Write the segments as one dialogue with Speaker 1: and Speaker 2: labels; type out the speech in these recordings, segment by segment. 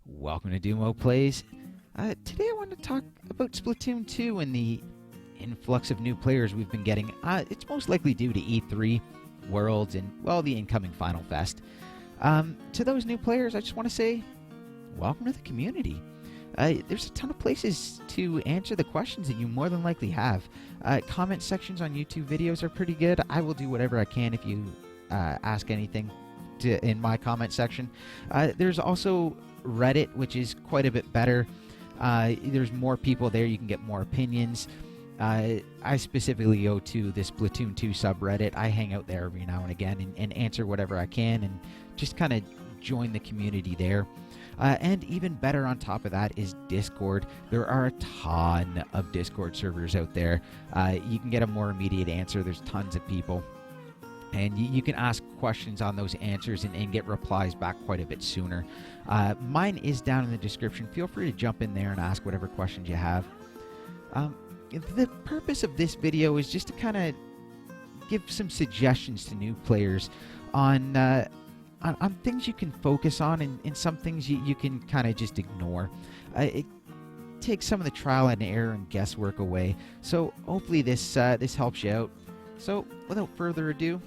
Speaker 1: Welcome to Dumo Plays. Today I want to talk about Splatoon 2 and the influx of new players we've been getting. It's most likely due to E3, Worlds, and, well, the incoming Final Fest. To those new players, I just want to say, welcome to the community. There's a ton of places to answer the questions that you more than likely have. Comment sections on YouTube videos are pretty good. I will do whatever I can if you ask anything in my comment section. There's also Reddit, which is quite a bit better. There's more people there. You can get more opinions. I specifically go to the Splatoon 2 subreddit. I hang out there every now and again and answer whatever I can and just kind of join the community there. And even better on top of that is Discord. There are a ton of Discord servers out there. You can get a more immediate answer. There's tons of people. And you can ask questions on those answers and get replies back quite a bit sooner. Mine is down in the description. Feel free to jump in there and ask whatever questions you have. The purpose of this video is just to kind of give some suggestions to new players on things you can focus on and some things you can kind of just ignore. It takes some of the trial and error and guesswork away. So hopefully this helps you out. So without further ado,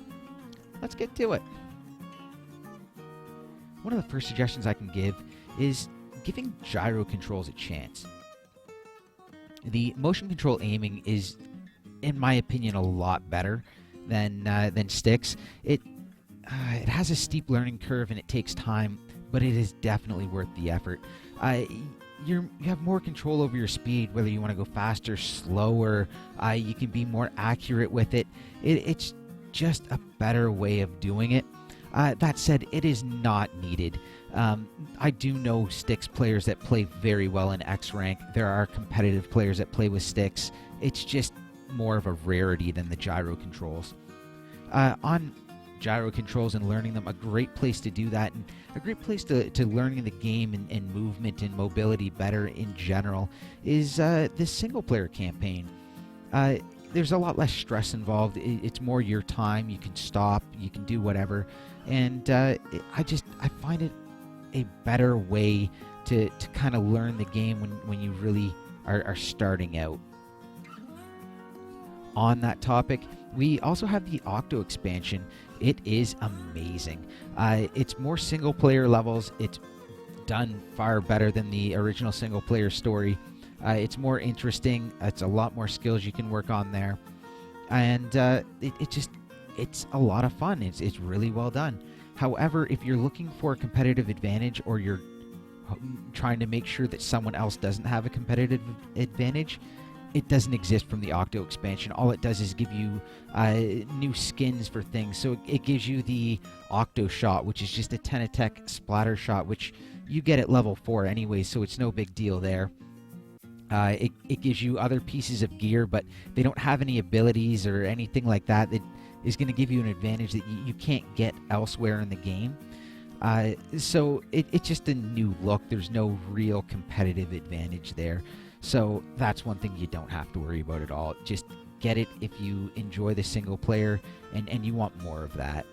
Speaker 1: let's get to it. One of the first suggestions I can give is giving gyro controls a chance. The motion control aiming is, in my opinion, a lot better than sticks. It has a steep learning curve and it takes time, but it is definitely worth the effort. You have more control over your speed, whether you want to go faster, slower. You can be more accurate with it. It's just a better way of doing it. That said, it is not needed. I do know sticks players that play very well in X rank. There are competitive players that play with sticks. It's just more of a rarity than the gyro controls. On gyro controls and learning them, a great place to do that, and a great place to learning the game and movement and mobility better in general is this single player campaign. There's a lot less stress involved. It's more your time. You can stop, you can do whatever, and I find it a better way to kind of learn the game when you really are starting out. On that topic, we also have the Octo expansion. It is amazing. It's more single player levels. It's done far better than the original single player story. It's more interesting. It's a lot more skills you can work on there, and it's a lot of fun. It's really well done. However, if you're looking for a competitive advantage, or you're trying to make sure that someone else doesn't have a competitive advantage, it doesn't exist from the Octo expansion. All it does is give you new skins for things. So it gives you the Octo shot, which is just a 10 attack splatter shot, which you get at level 4 anyway, so it's no big deal there. It gives you other pieces of gear, but they don't have any abilities or anything like that that is going to give you an advantage that you can't get elsewhere in the game. So it's just a new look. There's no real competitive advantage there. So that's one thing you don't have to worry about at all. Just get it if you enjoy the single player and you want more of that.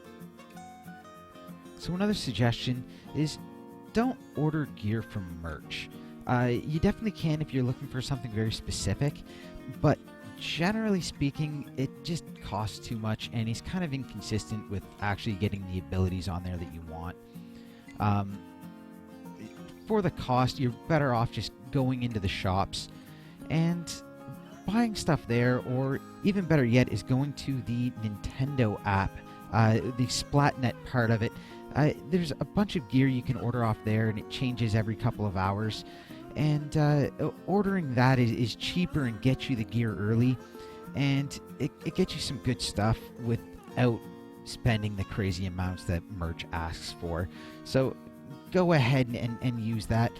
Speaker 1: So another suggestion is don't order gear from merch. You definitely can if you're looking for something very specific, but generally speaking, it just costs too much and is kind of inconsistent with actually getting the abilities on there that you want. For the cost, you're better off just going into the shops and buying stuff there, or even better yet is going to the Nintendo app, the Splatnet part of it. There's a bunch of gear you can order off there, and it changes every couple of hours. And ordering that is cheaper and gets you the gear early, and it gets you some good stuff without spending the crazy amounts that merch asks for. So go ahead and use that.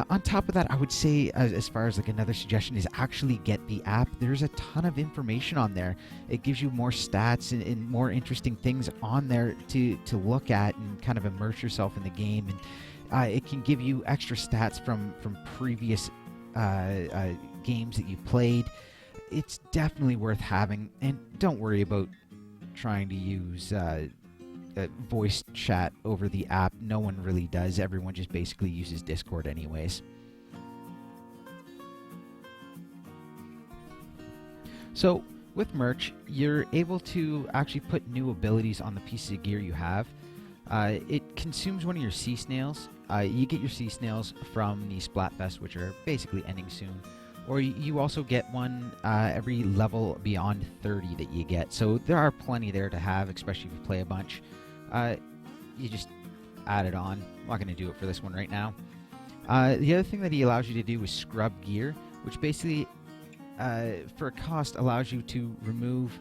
Speaker 1: On top of that, I would say, as far as like another suggestion, is actually get the app. There's a ton of information on there. It gives you more stats and more interesting things on there to look at and kind of immerse yourself in the game. And it can give you extra stats from previous games that you played. It's definitely worth having, and don't worry about trying to use voice chat over the app. No one really does. Everyone just basically uses Discord anyways. So with merch, you're able to actually put new abilities on the pieces of gear you have. It consumes one of your sea snails. You get your sea snails from the Splatfest, which are basically ending soon. Or you also get one every level beyond 30 that you get. So there are plenty there to have, especially if you play a bunch. You just add it on. I'm not going to do it for this one right now. The other thing that he allows you to do is scrub gear, which basically, for a cost, allows you to remove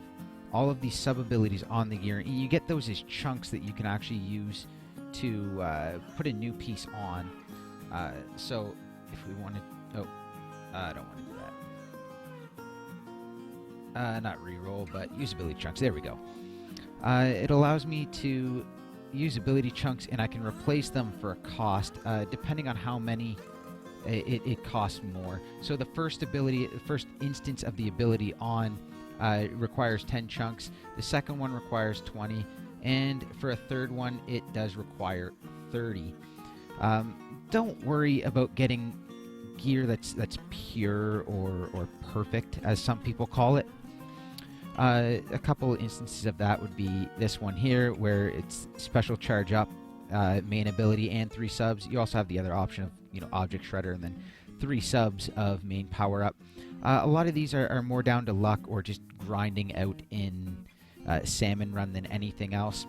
Speaker 1: all of these sub-abilities on the gear. And you get those as chunks that you can actually use to put a new piece on. So if we want to... Oh, I don't want to do that. Not reroll, but usability chunks. There we go. It allows me to use ability chunks, and I can replace them for a cost, depending on how many it costs more. So the first instance of the ability on requires 10 chunks. The second one requires 20, and for a third one, it does require 30. Don't worry about getting gear that's pure or perfect, as some people call it. A couple instances of that would be this one here, where it's special charge up, main ability, and 3 subs. You also have the other option of object shredder, and then 3 subs of main power up. A lot of these are more down to luck or just grinding out in salmon run than anything else.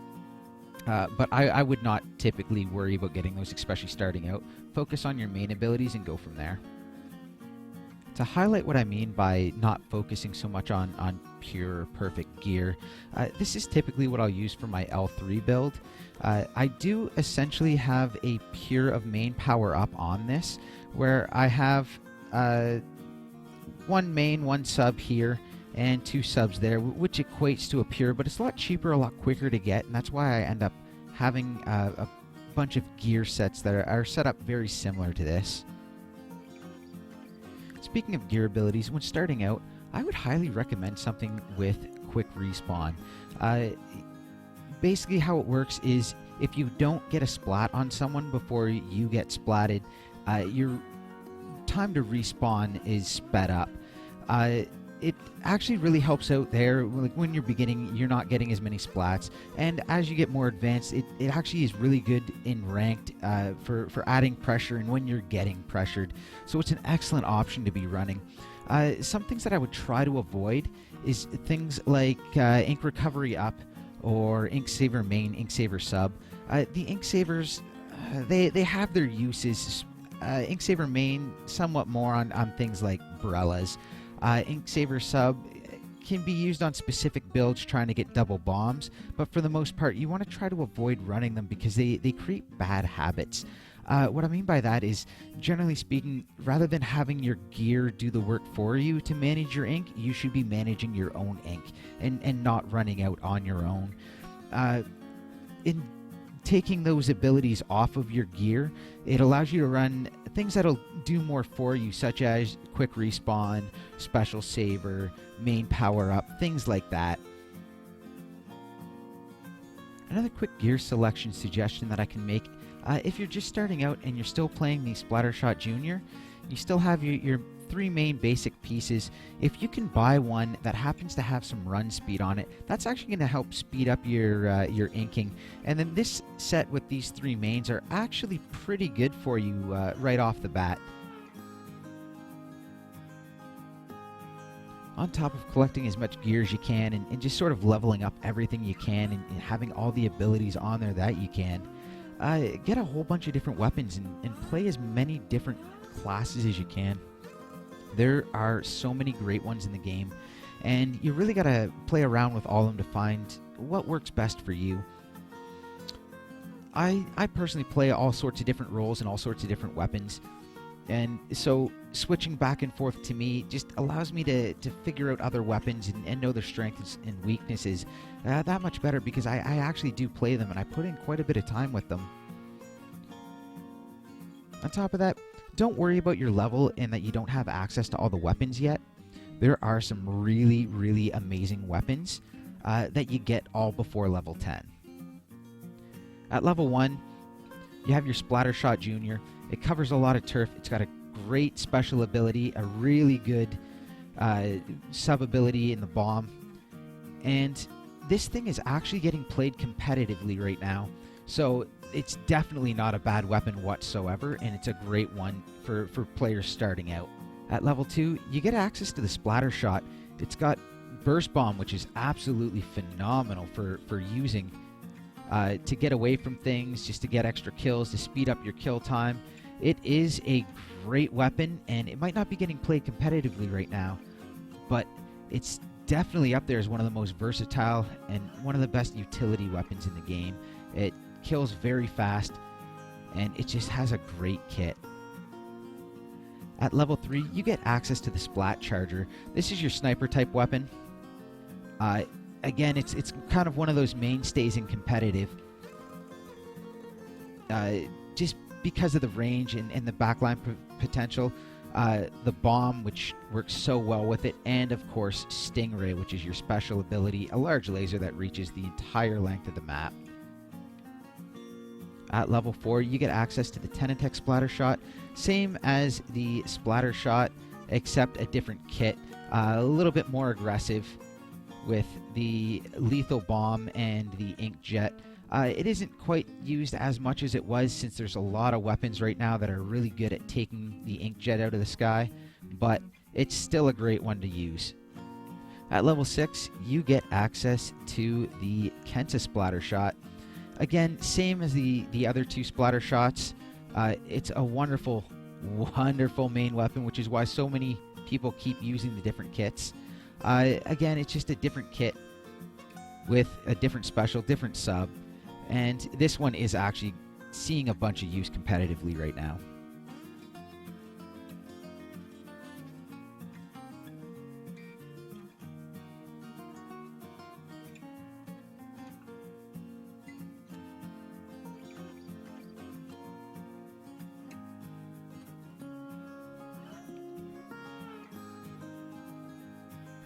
Speaker 1: But I would not typically worry about getting those, especially starting out. Focus on your main abilities and go from there. To highlight what I mean by not focusing so much on pure, perfect gear, this is typically what I'll use for my L3 build. I do essentially have a pure of main power up on this, where I have 1 main, 1 sub here, and 2 subs there, which equates to a pure, but it's a lot cheaper, a lot quicker to get, and that's why I end up having a bunch of gear sets that are set up very similar to this. Speaking of gear abilities, when starting out, I would highly recommend something with quick respawn. Basically how it works is if you don't get a splat on someone before you get splatted, your time to respawn is sped up. It actually really helps out there. Like when you're beginning, you're not getting as many splats, and as you get more advanced, it actually is really good in ranked for adding pressure and when you're getting pressured. So it's an excellent option to be running. Some things that I would try to avoid is things like ink recovery up or ink saver main, ink saver sub. The ink savers, they have their uses. Ink saver main somewhat more on things like Brellas. Ink saver sub can be used on specific builds trying to get double bombs, but for the most part you want to try to avoid running them because they create bad habits. What I mean by that is, generally speaking, rather than having your gear do the work for you to manage your ink, you should be managing your own ink and not running out on your own. In taking those abilities off of your gear, it allows you to run things that'll do more for you, such as quick respawn, special saver, main power up, things like that. Another quick gear selection suggestion that I can make, if you're just starting out and you're still playing the Splattershot Junior, you still have your 3 main basic pieces. If you can buy one that happens to have some run speed on it, that's actually going to help speed up your inking. And then this set with these 3 mains are actually pretty good for you right off the bat. On top of collecting as much gear as you can and just sort of leveling up everything you can and having all the abilities on there that you can, get a whole bunch of different weapons and play as many different classes as you can. There are so many great ones in the game, and you really got to play around with all of them to find what works best for you. I personally play all sorts of different roles and all sorts of different weapons, and so switching back and forth to me just allows me to figure out other weapons and know their strengths and weaknesses that much better, because I actually do play them and I put in quite a bit of time with them. On top of that, don't worry about your level and that you don't have access to all the weapons yet. There are some really, really amazing weapons that you get all before level 10. At level 1, you have your Splatter Shot Junior. It covers a lot of turf. It's got a great special ability, a really good sub-ability in the bomb. And this thing is actually getting played competitively right now. So it's definitely not a bad weapon whatsoever, and it's a great one for players starting out. At level 2, you get access to the Splatter Shot. It's got Burst Bomb, which is absolutely phenomenal for using to get away from things, just to get extra kills, to speed up your kill time. It is a great weapon, and it might not be getting played competitively right now, but it's definitely up there as one of the most versatile and one of the best utility weapons in the game. It kills very fast, and it just has a great kit. At level 3, you get access to the Splat Charger. This is your sniper type weapon. Again, it's kind of one of those mainstays in competitive. Just because of the range and the backline potential. The bomb, which works so well with it, and of course Stingray, which is your special ability, a large laser that reaches the entire length of the map. At level 4, you get access to the Tenatech Splatter Shot, same as the Splatter Shot, except a different kit, a little bit more aggressive with the Lethal Bomb and the Ink Jet. It isn't quite used as much as it was, since there's a lot of weapons right now that are really good at taking the Ink Jet out of the sky, but it's still a great one to use. At level 6, you get access to the Kenta Splatter Shot. Again, same as the other two Splatter Shots. It's a wonderful, wonderful main weapon, which is why so many people keep using the different kits. Again, it's just a different kit with a different special, different sub. And this one is actually seeing a bunch of use competitively right now.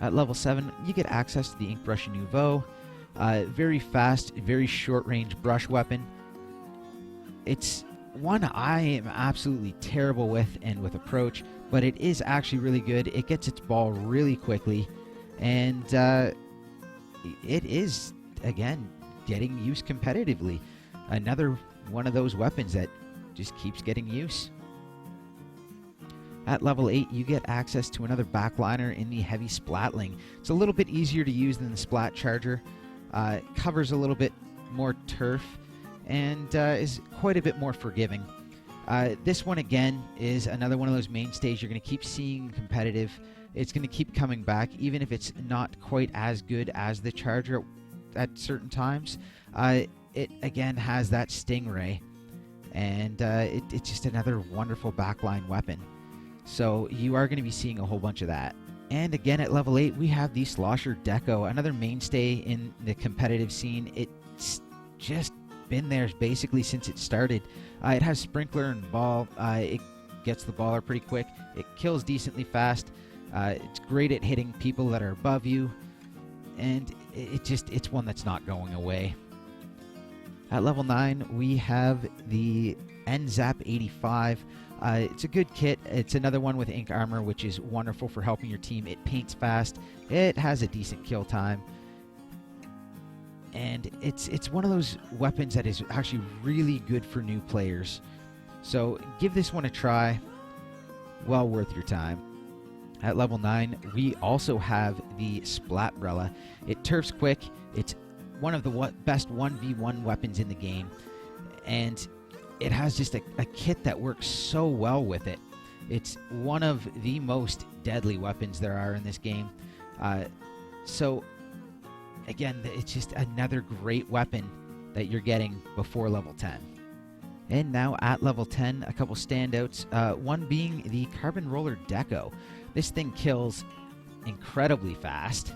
Speaker 1: At level 7, you get access to the Ink Brush Nouveau. Very fast, very short-range brush weapon. It's one I am absolutely terrible with and with approach, but it is actually really good. It gets its ball really quickly, and it is, again, getting used competitively. Another one of those weapons that just keeps getting use. At level 8, you get access to another backliner in the Heavy Splatling. It's a little bit easier to use than the Splat Charger. Covers a little bit more turf and is quite a bit more forgiving. This one, again, is another one of those mainstays you're going to keep seeing competitive. It's going to keep coming back, even if it's not quite as good as the Charger at certain times. It, again, has that Stingray, and it's just another wonderful backline weapon. So you are going to be seeing a whole bunch of that. And again, at level 8, we have the Slosher Deco, another mainstay in the competitive scene. It's just been there basically since it started. It has Sprinkler and Ball. It gets the baller pretty quick. It kills decently fast. It's great at hitting people that are above you. And it's one that's not going away. At level 9, we have the NZAP 85. It's a good kit. It's another one with Ink Armor, which is wonderful for helping your team. It paints fast. It has a decent kill time. And it's one of those weapons that is actually really good for new players. So give this one a try. Well worth your time. At level 9, we also have the Splatbrella. It turfs quick. It's one of the best 1v1 weapons in the game. And it has just a kit that works so well with it. It's one of the most deadly weapons there are in this game. So, again, it's just another great weapon that you're getting before level 10. And now at level 10, a couple standouts. One being the Carbon Roller Deco. This thing kills incredibly fast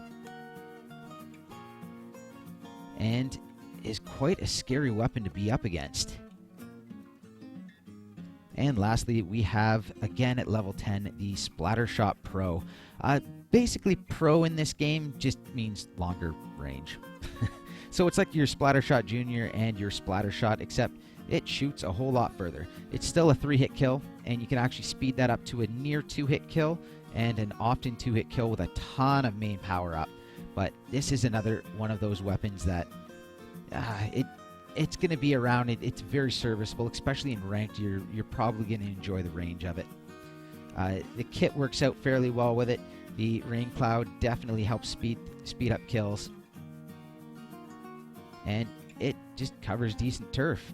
Speaker 1: and is quite a scary weapon to be up against. And lastly, we have, again at level 10, the Splattershot Pro. Basically, Pro in this game just means longer range. So it's like your Splattershot Junior and your Splattershot, except it shoots a whole lot further. It's still a 3-hit kill, and you can actually speed that up to a near 2-hit kill and an often 2-hit kill with a ton of main power up. But this is another one of those weapons that it's going to be around. It's very serviceable, especially in ranked. You're probably going to enjoy the range of it. The kit works out fairly well with it. The rain cloud definitely helps speed up kills, and it just covers decent turf.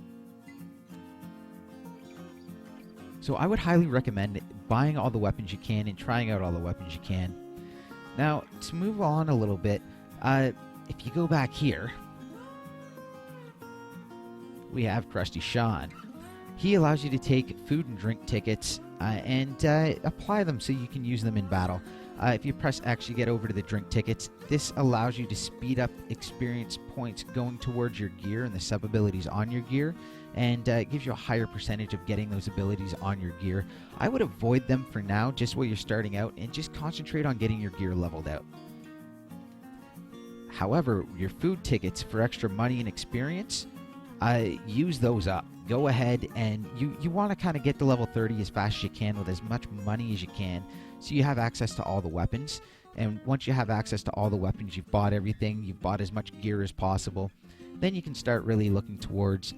Speaker 1: So I would highly recommend buying all the weapons you can and trying out all the weapons you can. Now, to move on a little bit, if you go back here, we have Krusty Sean. He allows you to take food and drink tickets and apply them so you can use them in battle. If you press X, you get over to the drink tickets. This allows you to speed up experience points going towards your gear and the sub-abilities on your gear, and gives you a higher percentage of getting those abilities on your gear. I would avoid them for now, just while you're starting out, and just concentrate on getting your gear leveled out. However, your food tickets for extra money and experience, use those up. Go ahead and you want to kind of get to level 30 as fast as you can with as much money as you can, so you have access to all the weapons. And once you have access to all the weapons, you've bought everything, you've bought as much gear as possible, then you can start really looking towards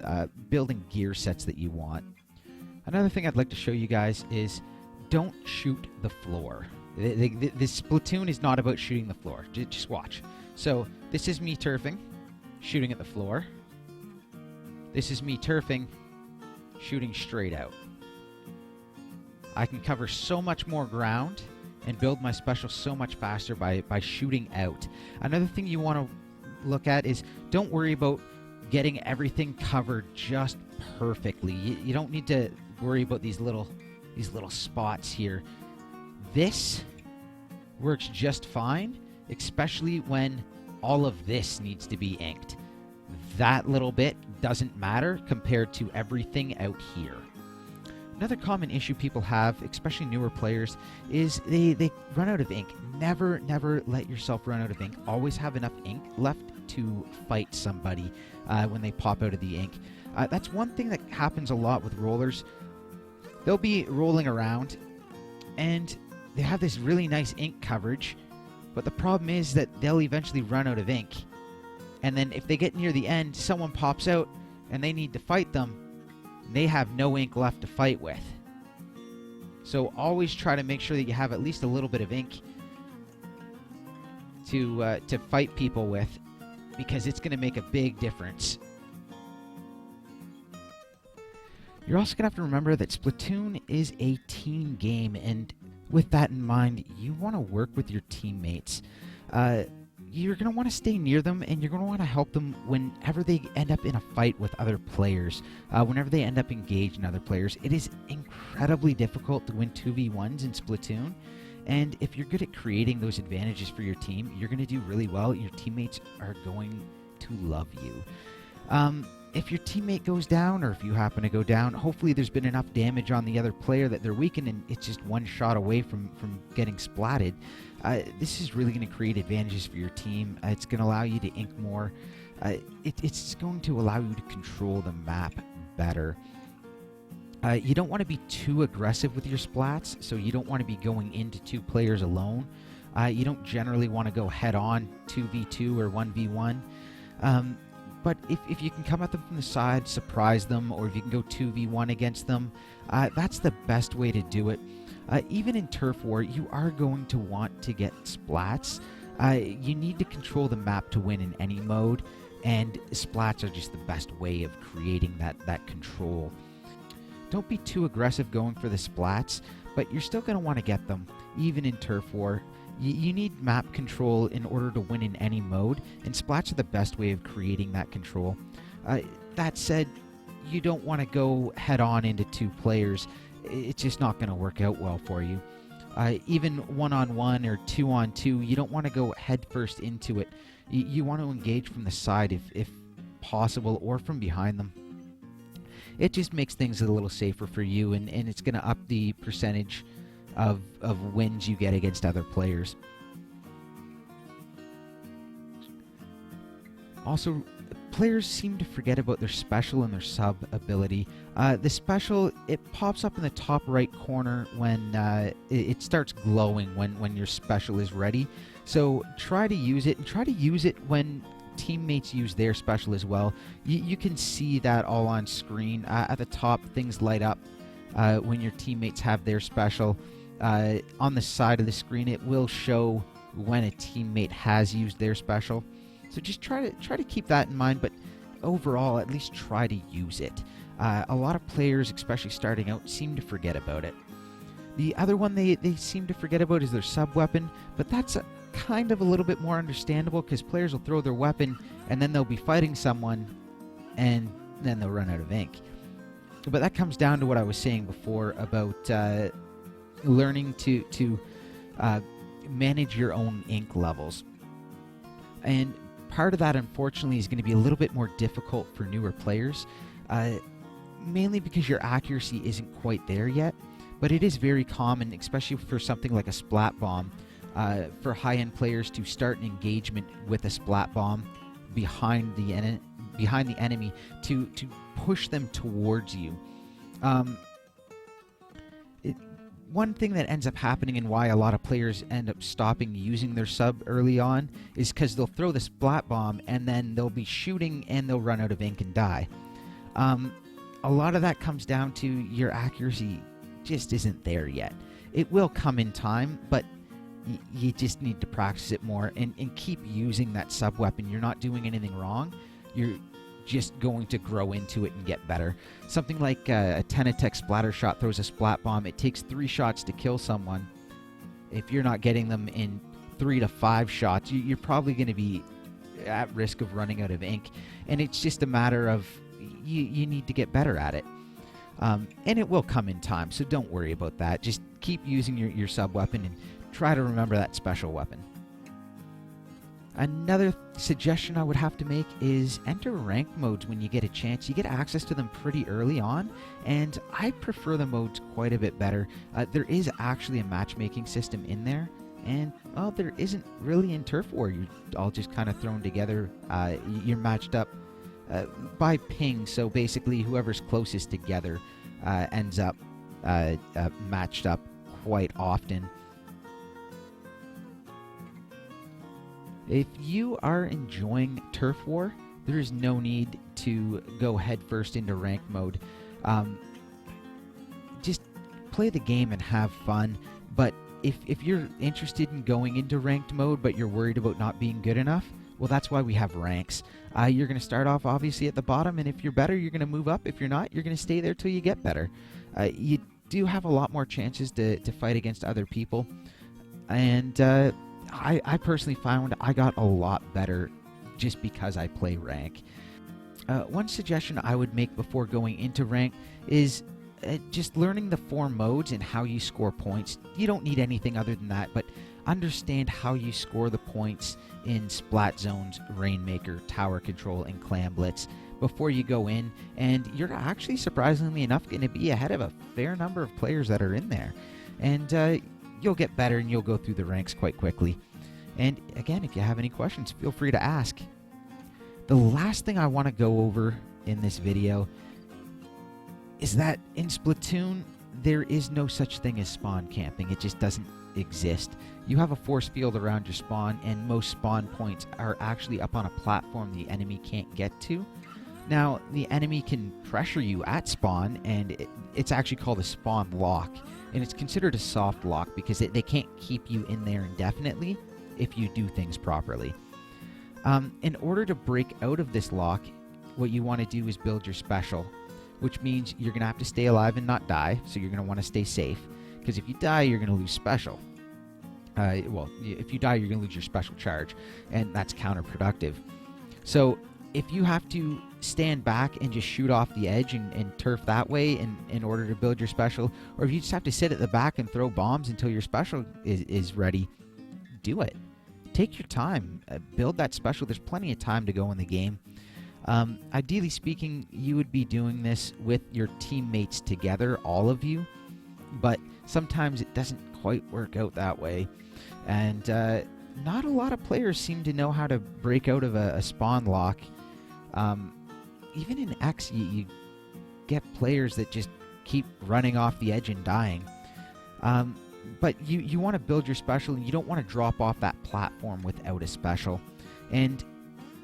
Speaker 1: building gear sets that you want. Another thing I'd like to show you guys is don't shoot the floor. This Splatoon is not about shooting the floor. Just watch. So this is me turfing, shooting at the floor. This is me turfing, shooting straight out. I can cover so much more ground and build my special so much faster by shooting out. Another thing you want to look at is don't worry about getting everything covered just perfectly. You don't need to worry about these little spots here. This works just fine, especially when all of this needs to be inked. That little bit doesn't matter compared to everything out here. Another common issue people have, especially newer players, is they run out of ink. Never let yourself run out of ink. Always have enough ink left to fight somebody when they pop out of the ink. That's one thing that happens a lot with rollers. They'll be rolling around, and they have this really nice ink coverage, but the problem is that they'll eventually run out of ink. And then if they get near the end, someone pops out and they need to fight them, they have no ink left to fight with. So always try to make sure that you have at least a little bit of ink to fight people with, because it's going to make a big difference. You're also going to have to remember that Splatoon is a team game, and with that in mind, you want to work with your teammates. You're going to want to stay near them, and you're going to want to help them whenever they end up in a fight with other players, whenever they end up engaged in other players. It is incredibly difficult to win 2v1s in Splatoon, and if you're good at creating those advantages for your team, you're going to do really well. Your teammates are going to love you. If your teammate goes down, or if you happen to go down, hopefully there's been enough damage on the other player that they're weakened and it's just one shot away from getting splatted. This is really going to create advantages for your team. It's going to allow you to ink more. It's going to allow you to control the map better. You don't want to be too aggressive with your splats, so you don't want to be going into 2 players alone. You don't generally want to go head-on 2v2 or 1v1. But if you can come at them from the side, surprise them, or if you can go 2v1 against them, that's the best way to do it. Even in Turf War, you are going to want to get splats. You need to control the map to win in any mode, and splats are just the best way of creating that control. Don't be too aggressive going for the splats, but you're still going to want to get them, even in Turf War. You need map control in order to win in any mode, and splats are the best way of creating that control. That said, you don't want to go head-on into 2 players. It's just not going to work out well for you. Even 1-on-1 or 2-on-2, you don't want to go head-first into it. You want to engage from the side if possible, or from behind them. It just makes things a little safer for you, and it's going to up the percentage of wins you get against other players. Also, players seem to forget about their special and their sub ability. The special, it pops up in the top right corner when it starts glowing when your special is ready. So try to use it, and try to use it when teammates use their special as well. You can see that all on screen. At the top, things light up when your teammates have their special. On the side of the screen, it will show when a teammate has used their special. So just try to keep that in mind, but overall, at least try to use it. A lot of players, especially starting out, seem to forget about it. The other one they seem to forget about is their sub-weapon, but that's kind of a little bit more understandable because players will throw their weapon and then they'll be fighting someone and then they'll run out of ink. But that comes down to what I was saying before about learning to manage your own ink levels. And part of that, unfortunately, is going to be a little bit more difficult for newer players, mainly because your accuracy isn't quite there yet. But it is very common, especially for something like a splat bomb, for high-end players to start an engagement with a splat bomb behind the enemy to push them towards you. One thing that ends up happening and why a lot of players end up stopping using their sub early on is because they'll throw the splat bomb and then they'll be shooting and they'll run out of ink and die. A lot of that comes down to your accuracy just isn't there yet. It will come in time, but you just need to practice it more and keep using that sub weapon. You're not doing anything wrong. You're just going to grow into it and get better. Something like a 10 attack splatter shot throws a splat bomb. It takes 3 shots to kill someone. If you're not getting them in 3 to 5 shots, you're probably going to be at risk of running out of ink. And it's just a matter of you need to get better at it. And it will come in time, so don't worry about that. Just keep using your sub weapon and try to remember that special weapon. Another suggestion I would have to make is enter ranked modes when you get a chance. You get access to them pretty early on, and I prefer the modes quite a bit better. There is actually a matchmaking system in there, and, well, there isn't really in Turf War. You're all just kind of thrown together. You're matched up by ping, so basically whoever's closest together ends up matched up quite often. If you are enjoying Turf War, there is no need to go headfirst into ranked mode. Just play the game and have fun, but if you're interested in going into ranked mode but you're worried about not being good enough, well, that's why we have ranks. You're going to start off obviously at the bottom, and if you're better, you're going to move up. If you're not, you're going to stay there till you get better. You do have a lot more chances to fight against other people, and I personally found I got a lot better just because I play rank. One suggestion I would make before going into rank is just learning the 4 modes and how you score points. You don't need anything other than that, but understand how you score the points in Splat Zones, Rainmaker, Tower Control, and Clan Blitz before you go in, and you're actually surprisingly enough going to be ahead of a fair number of players that are in there. And you'll get better and you'll go through the ranks quite quickly. And again, if you have any questions, feel free to ask. The last thing I want to go over in this video is that in Splatoon, there is no such thing as spawn camping. It just doesn't exist. You have a force field around your spawn, and most spawn points are actually up on a platform the enemy can't get to. Now, the enemy can pressure you at spawn, and it's actually called a spawn lock. And it's considered a soft lock because they can't keep you in there indefinitely if you do things properly. In order to break out of this lock, what you want to do is build your special, which means you're going to have to stay alive and not die, so you're going to want to stay safe, because if you die, you're going to lose special. Well, if you die, you're going to lose your special charge, and that's counterproductive. So if you have to stand back and just shoot off the edge and turf that way in order to build your special, or if you just have to sit at the back and throw bombs until your special is ready, do it. Take your time. Build that special. There's plenty of time to go in the game. Ideally speaking, you would be doing this with your teammates together, all of you, but sometimes it doesn't quite work out that way. And not a lot of players seem to know how to break out of a spawn lock. Even in X, you get players that just keep running off the edge and dying. But you want to build your special, and you don't want to drop off that platform without a special. And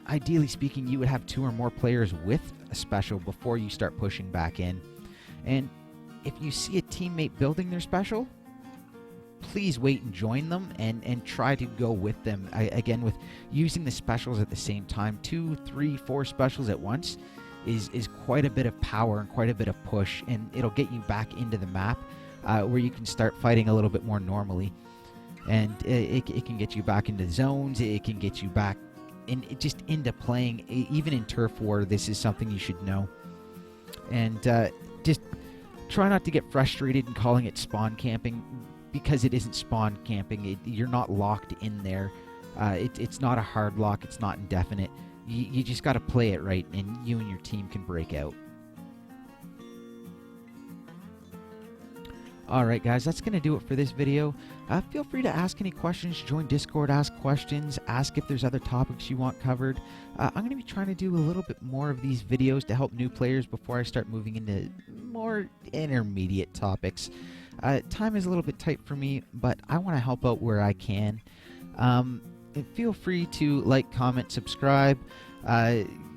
Speaker 1: ideally speaking, you would have 2 or more players with a special before you start pushing back in. And if you see a teammate building their special, please wait and join them and try to go with them. Again, with using the specials at the same time, 2, 3, 4 specials at once is quite a bit of power and quite a bit of push, and it'll get you back into the map where you can start fighting a little bit more normally. And it can get you back into zones, it can get you back just into playing. Even in turf war, this is something you should know. And just try not to get frustrated in calling it spawn camping, because it isn't spawn camping. You're not locked in there. It's not a hard lock. It's not indefinite. You just got to play it right, and you and your team can break out. Alright guys, that's going to do it for this video. Feel free to ask any questions, join Discord, ask questions, ask if there's other topics you want covered. I'm going to be trying to do a little bit more of these videos to help new players before I start moving into more intermediate topics. Time is a little bit tight for me, but I want to help out where I can. Feel free to like, comment, subscribe,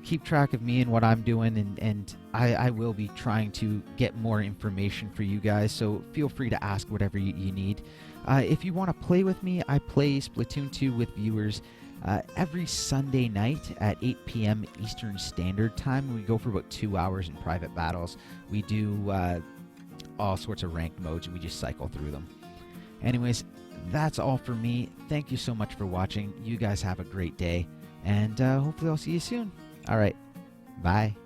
Speaker 1: keep track of me and what I'm doing, and I will be trying to get more information for you guys, so feel free to ask whatever you need. If you want to play with me, I play Splatoon 2 with viewers every Sunday night at 8 p.m. Eastern Standard Time. We go for about 2 hours in private battles. We do all sorts of ranked modes, and we just cycle through them. Anyways, that's all for me. Thank you so much for watching. You guys have a great day, and hopefully I'll see you soon. All right, bye.